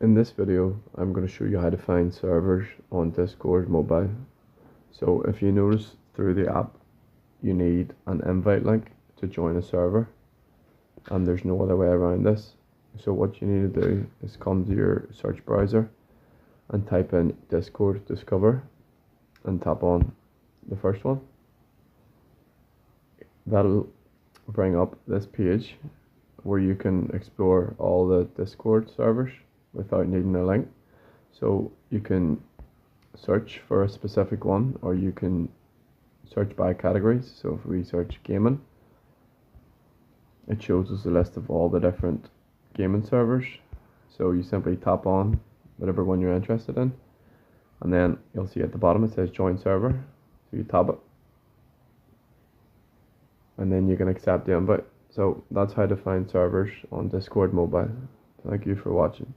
In this video, I'm going to show you how to find servers on Discord mobile. So if you notice through the app, you need an invite link to join a server, and there's no other way around this. So what you need to do is come to your search browser and type in Discord Discover and tap on the first one. That'll bring up this page where you can explore all the Discord servers without needing a link. So you can search for a specific one, or you can search by categories. So if we search gaming, it shows us a list of all the different gaming servers. So you simply tap on whatever one you're interested in, and then you'll see at the bottom it says join server. So you tap it, and then you can accept the invite. So that's how to find servers on Discord mobile. Thank you for watching.